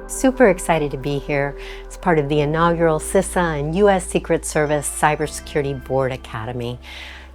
Super excited to be here as part of the inaugural CISA and U.S. Secret Service Cybersecurity Board Academy.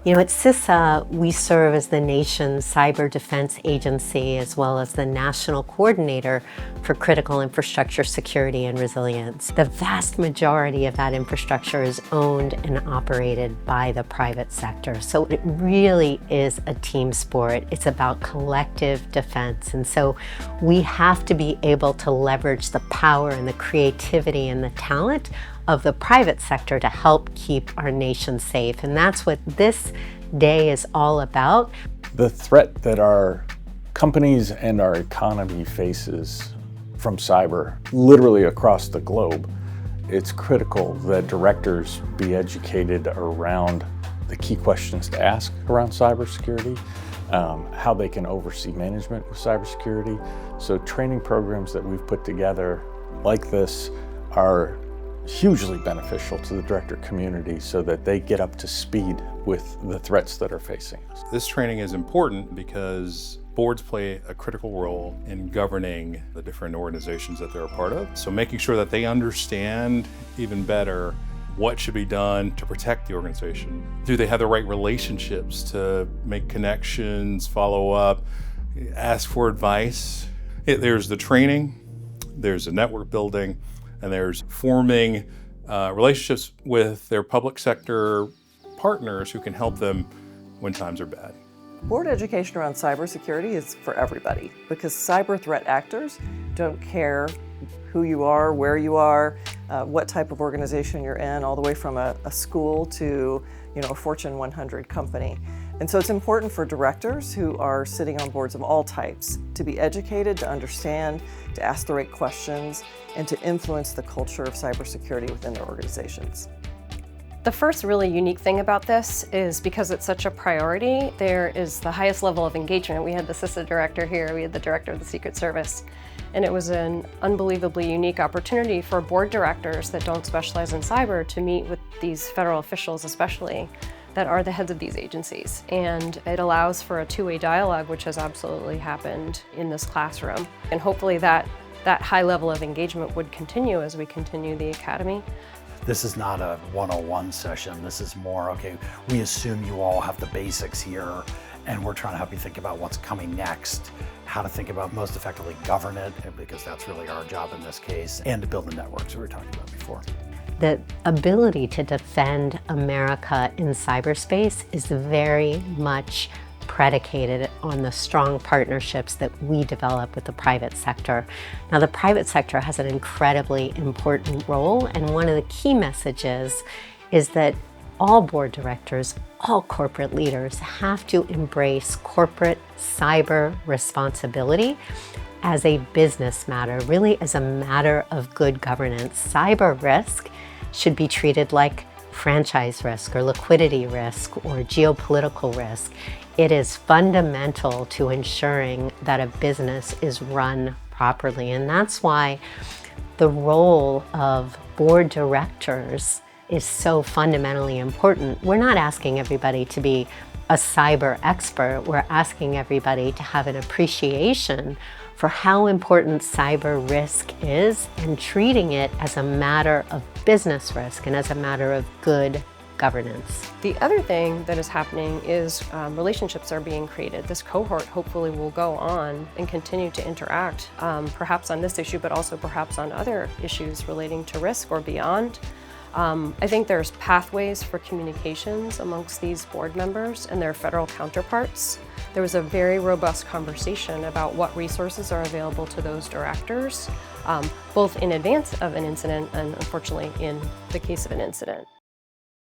At CISA, we serve as the nation's cyber defense agency as well as the national coordinator for critical infrastructure security and resilience. The vast majority of that infrastructure is owned and operated by the private sector. So it really is a team sport. It's about collective defense. And so we have to be able to leverage the power and the creativity and the talent of the private sector to help keep our nation safe. And that's what this day is all about. The threat that our companies and our economy faces from cyber, literally across the globe, it's critical that directors be educated around the key questions to ask around cybersecurity, how they can oversee management with cybersecurity. So training programs that we've put together like this are hugely beneficial to the director community so that they get up to speed with the threats that are facing us. This training is important because boards play a critical role in governing the different organizations that they're a part of. So making sure that they understand even better what should be done to protect the organization. Do they have the right relationships to make connections, follow up, ask for advice? There's the training, there's the network building, and there's forming relationships with their public sector partners who can help them when times are bad. Board education around cybersecurity is for everybody because cyber threat actors don't care who you are, where you are, what type of organization you're in, all the way from a school to a Fortune 100 company. And so it's important for directors who are sitting on boards of all types to be educated, to understand, to ask the right questions, and to influence the culture of cybersecurity within their organizations. The first really unique thing about this is because it's such a priority, there is the highest level of engagement. We had the CISA director here, we had the director of the Secret Service, and it was an unbelievably unique opportunity for board directors that don't specialize in cyber to meet with these federal officials especially, that are the heads of these agencies. And it allows for a two-way dialogue, which has absolutely happened in this classroom. And hopefully that high level of engagement would continue as we continue the academy. This is not a 101 session. This is more, okay, we assume you all have the basics here, and we're trying to help you think about what's coming next, how to think about most effectively govern it, because that's really our job in this case, and to build the networks we were talking about before. The ability to defend America in cyberspace is very much predicated on the strong partnerships that we develop with the private sector. Now, the private sector has an incredibly important role, and one of the key messages is that all board directors, all corporate leaders have to embrace corporate cyber responsibility as a business matter, really as a matter of good governance. Cyber risk should be treated like franchise risk or liquidity risk or geopolitical risk. It is fundamental to ensuring that a business is run properly. And that's why the role of board directors is so fundamentally important. We're not asking everybody to be a cyber expert. We're asking everybody to have an appreciation for how important cyber risk is and treating it as a matter of business risk and as a matter of good governance. The other thing that is happening is relationships are being created. This cohort hopefully will go on and continue to interact, perhaps on this issue, but also perhaps on other issues relating to risk or beyond. I think there's pathways for communications amongst these board members and their federal counterparts. There was a very robust conversation about what resources are available to those directors, both in advance of an incident and unfortunately in the case of an incident.